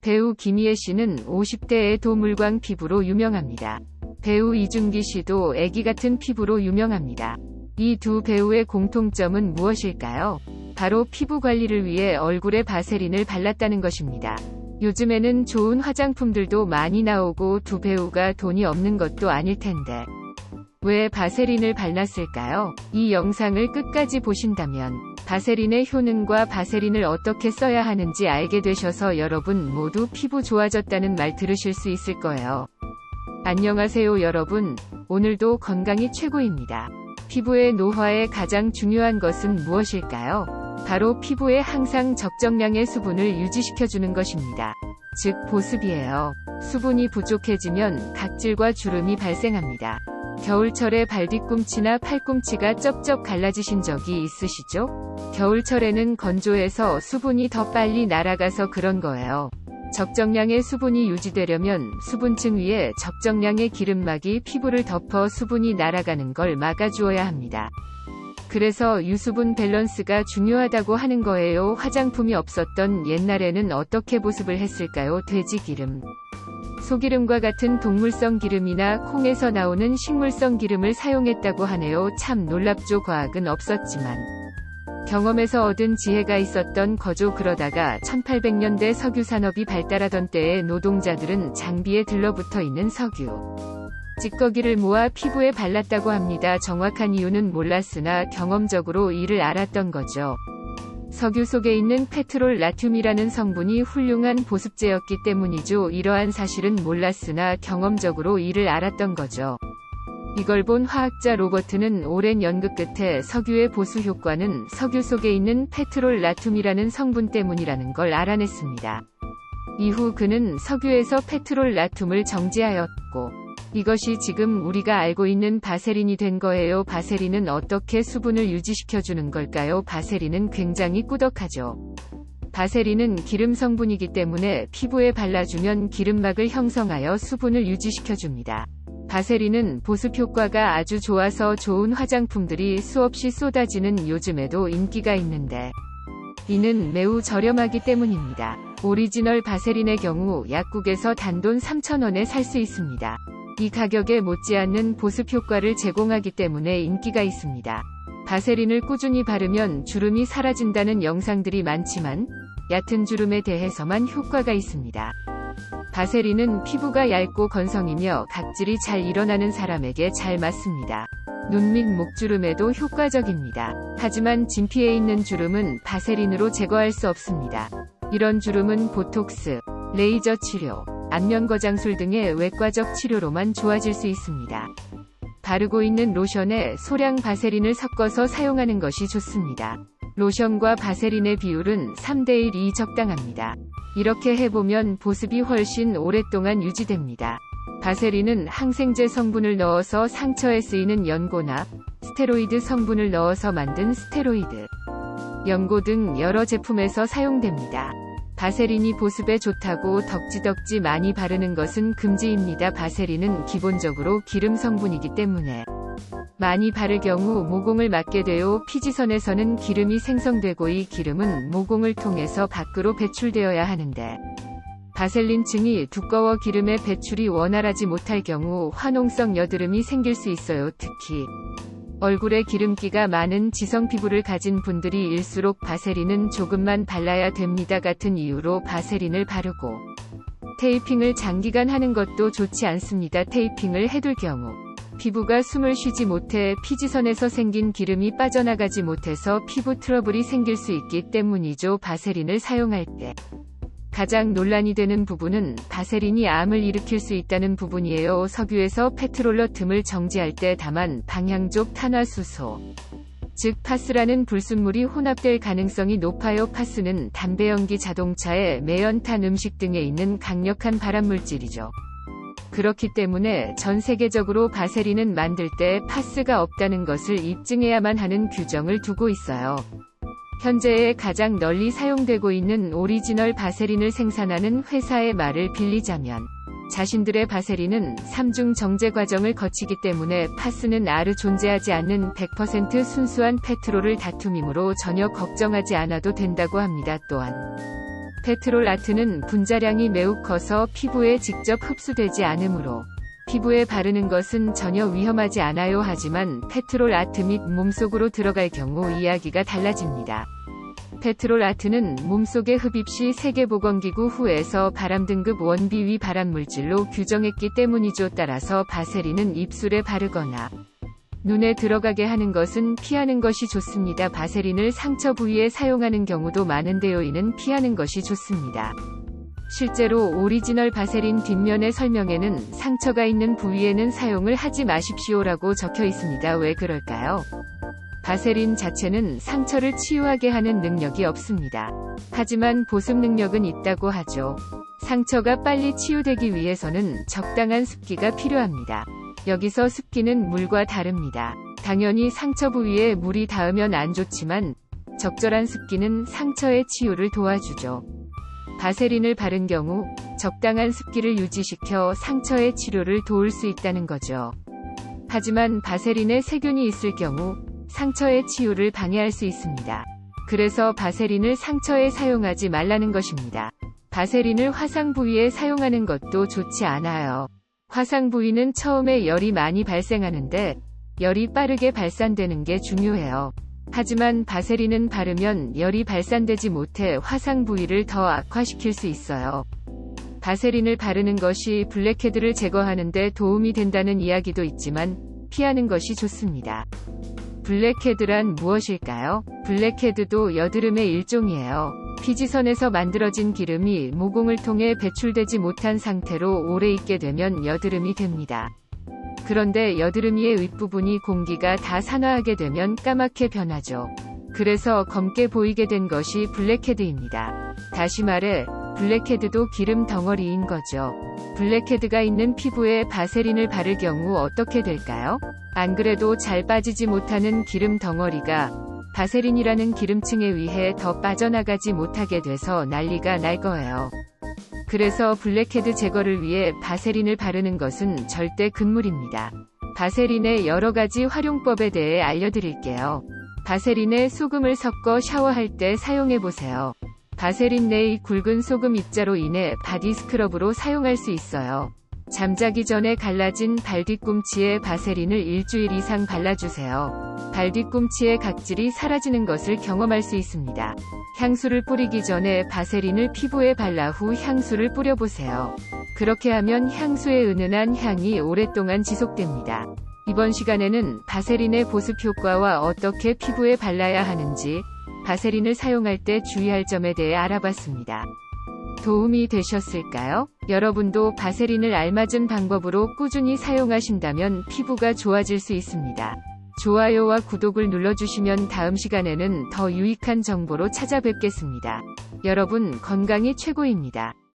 배우 김희애 씨는 50대의 도물광 피부로 유명합니다. 배우 이준기 씨도 애기 같은 피부로 유명합니다. 이 두 배우의 공통점은 무엇일까요? 바로 피부 관리를 위해 얼굴에 바세린을 발랐다는 것입니다. 요즘에는 좋은 화장품들도 많이 나오고 두 배우가 돈이 없는 것도 아닐 텐데 왜 바세린을 발랐을까요? 이 영상을 끝까지 보신다면 바세린의 효능과 바세린을 어떻게 써야 하는지 알게 되셔서 여러분 모두 피부 좋아졌다는 말 들으실 수 있을 거예요. 안녕하세요 여러분. 오늘도 건강이 최고입니다. 피부의 노화에 가장 중요한 것은 무엇일까요? 바로 피부에 항상 적정량의 수분을 유지시켜주는 것입니다. 즉 보습이에요. 수분이 부족해지면 각질과 주름이 발생합니다. 겨울철에 발뒤꿈치나 팔꿈치가 쩍쩍 갈라지신 적이 있으시죠? 겨울철에는 건조해서 수분이 더 빨리 날아가서 그런 거예요. 적정량의 수분이 유지되려면 수분층 위에 적정량의 기름막이 피부를 덮어 수분이 날아가는 걸 막아주어야 합니다. 그래서 유수분 밸런스가 중요하다고 하는 거예요. 화장품이 없었던 옛날에는 어떻게 보습을 했을까요? 돼지기름, 소기름과 같은 동물성 기름이나 콩에서 나오는 식물성 기름을 사용했다고 하네요. 참 놀랍죠. 과학은 없었지만 경험에서 얻은 지혜가 있었던 거죠. 그러다가 1800년대 석유산업이 발달하던 때에 노동자들은 장비에 들러붙어 있는 석유 찌꺼기를 모아 피부에 발랐다고 합니다. 정확한 이유는 몰랐으나 경험적으로 이를 알았던 거죠. 석유 속에 있는 페트롤 나듐이라는 성분이 훌륭한 보습제였기 때문이죠. 이러한 사실은 몰랐으나 경험적으로 이를 알았던 거죠. 이걸 본 화학자 로버트는 오랜 연구 끝에 석유의 보수 효과는 석유 속에 있는 페트롤 나듐이라는 성분 때문이라는 걸 알아냈습니다. 이후 그는 석유에서 페트롤 나듐을 정지하였고 이것이 지금 우리가 알고 있는 바세린이 된 거예요. 바세린은 어떻게 수분을 유지시켜주는 걸까요? 바세린은 굉장히 꾸덕하죠. 바세린은 기름 성분이기 때문에 피부에 발라주면 기름막을 형성하여 수분을 유지시켜줍니다. 바세린은 보습 효과가 아주 좋아서 좋은 화장품들이 수없이 쏟아지는 요즘에도 인기가 있는데 이는 매우 저렴하기 때문입니다. 오리지널 바세린의 경우 약국에서 단돈 3,000원에 살 수 있습니다. 이 가격에 못지않는 보습 효과를 제공하기 때문에 인기가 있습니다. 바세린을 꾸준히 바르면 주름이 사라진다는 영상들이 많지만 얕은 주름에 대해서만 효과가 있습니다. 바세린은 피부가 얇고 건성이며 각질이 잘 일어나는 사람에게 잘 맞습니다. 눈 및 목주름에도 효과적입니다. 하지만 진피에 있는 주름은 바세린으로 제거할 수 없습니다. 이런 주름은 보톡스, 레이저 치료, 안면 거장술 등의 외과적 치료로만 좋아질 수 있습니다. 바르고 있는 로션에 소량 바세린을 섞어서 사용하는 것이 좋습니다. 로션과 바세린의 비율은 3:1이 적당합니다. 이렇게 해보면 보습이 훨씬 오랫동안 유지됩니다. 바세린은 항생제 성분을 넣어서 상처에 쓰이는 연고나 스테로이드 성분을 넣어서 만든 스테로이드, 연고 등 여러 제품에서 사용됩니다. 바세린이 보습에 좋다고 덕지덕지 많이 바르는 것은 금지입니다. 바세린은 기본적으로 기름 성분이기 때문에 많이 바를 경우 모공을 맞게 되어 피지선에서는 기름이 생성되고 이 기름은 모공을 통해서 밖으로 배출되어야 하는데 바셀린층이 두꺼워 기름의 배출이 원활하지 못할 경우 화농성 여드름이 생길 수 있어요. 특히 얼굴에 기름기가 많은 지성 피부를 가진 분들이 일수록 바세린은 조금만 발라야 됩니다. 같은 이유로 바세린을 바르고 테이핑을 장기간 하는 것도 좋지 않습니다. 테이핑을 해둘 경우 피부가 숨을 쉬지 못해 피지선에서 생긴 기름이 빠져나가지 못해서 피부 트러블이 생길 수 있기 때문이죠. 바세린을 사용할 때 가장 논란이 되는 부분은 바세린이 암을 일으킬 수 있다는 부분이에요. 석유에서 페트롤러 틈을 정지할 때 다만 방향족 탄화수소, 즉 파스라는 불순물이 혼합될 가능성이 높아요. 파스는 담배 연기, 자동차에 매연, 탄 음식 등에 있는 강력한 발암물질이죠. 그렇기 때문에 전 세계적으로 바세린은 만들 때 파스가 없다는 것을 입증해야만 하는 규정을 두고 있어요. 현재에 가장 널리 사용되고 있는 오리지널 바세린을 생산하는 회사의 말을 빌리자면 자신들의 바세린은 3중 정제 과정을 거치기 때문에 파스는 아르 존재하지 않는 100% 순수한 페트롤을 다툼이므로 전혀 걱정하지 않아도 된다고 합니다. 또한 페트롤아트는 분자량이 매우 커서 피부에 직접 흡수되지 않으므로 피부에 바르는 것은 전혀 위험하지 않아요. 하지만 페트롤아트 및 몸속으로 들어갈 경우 이야기가 달라집니다. 페트롤아트는 몸속에 흡입 시 세계보건기구 후에서 바람등급 1비위 발암물질로 규정했기 때문이죠. 따라서 바세린은 입술에 바르거나 눈에 들어가게 하는 것은 피하는 것이 좋습니다. 바세린을 상처 부위에 사용하는 경우도 많은데요. 이는 피하는 것이 좋습니다. 실제로 오리지널 바세린 뒷면의 설명에는 상처가 있는 부위에는 사용을 하지 마십시오라고 적혀 있습니다. 왜 그럴까요? 바세린 자체는 상처를 치유하게 하는 능력이 없습니다. 하지만 보습 능력은 있다고 하죠. 상처가 빨리 치유되기 위해서는 적당한 습기가 필요합니다. 여기서 습기는 물과 다릅니다. 당연히 상처 부위에 물이 닿으면 안 좋지만 적절한 습기는 상처의 치유를 도와주죠. 바세린을 바른 경우 적당한 습기를 유지시켜 상처의 치료를 도울 수 있다는 거죠. 하지만 바세린에 세균이 있을 경우 상처의 치유를 방해할 수 있습니다. 그래서 바세린을 상처에 사용하지 말라는 것입니다. 바세린을 화상 부위에 사용하는 것도 좋지 않아요. 화상 부위는 처음에 열이 많이 발생하는데 열이 빠르게 발산되는 게 중요해요. 하지만 바세린은 바르면 열이 발산되지 못해 화상 부위를 더 악화시킬 수 있어요. 바세린을 바르는 것이 블랙헤드를 제거하는 데 도움이 된다는 이야기도 있지만 피하는 것이 좋습니다. 블랙헤드란 무엇일까요? 블랙헤드도 여드름의 일종이에요. 피지선에서 만들어진 기름이 모공을 통해 배출되지 못한 상태로 오래 있게 되면 여드름이 됩니다. 그런데 여드름 위의 윗부분이 공기가 다 산화하게 되면 까맣게 변하죠. 그래서 검게 보이게 된 것이 블랙헤드입니다. 다시 말해, 블랙헤드도 기름 덩어리인 거죠. 블랙헤드가 있는 피부에 바세린을 바를 경우 어떻게 될까요? 안 그래도 잘 빠지지 못하는 기름 덩어리가 바세린이라는 기름층에 의해 더 빠져나가지 못하게 돼서 난리가 날 거예요. 그래서 블랙헤드 제거를 위해 바세린을 바르는 것은 절대 금물입니다. 바세린의 여러 가지 활용법에 대해 알려드릴게요. 바세린에 소금을 섞어 샤워할 때 사용해보세요. 바세린 내의 굵은 소금 입자로 인해 바디 스크럽으로 사용할 수 있어요. 잠자기 전에 갈라진 발 뒤꿈치에 바세린을 일주일 이상 발라주세요. 발 뒤꿈치의 각질이 사라지는 것을 경험할 수 있습니다. 향수를 뿌리기 전에 바세린을 피부에 발라 후 향수를 뿌려보세요. 그렇게 하면 향수의 은은한 향이 오랫동안 지속됩니다. 이번 시간에는 바세린의 보습 효과와 어떻게 피부에 발라야 하는지, 바세린을 사용할 때 주의할 점에 대해 알아봤습니다. 도움이 되셨을까요? 여러분도 바세린을 알맞은 방법으로 꾸준히 사용하신다면 피부가 좋아질 수 있습니다. 좋아요와 구독을 눌러주시면 다음 시간에는 더 유익한 정보로 찾아뵙겠습니다. 여러분 건강이 최고입니다.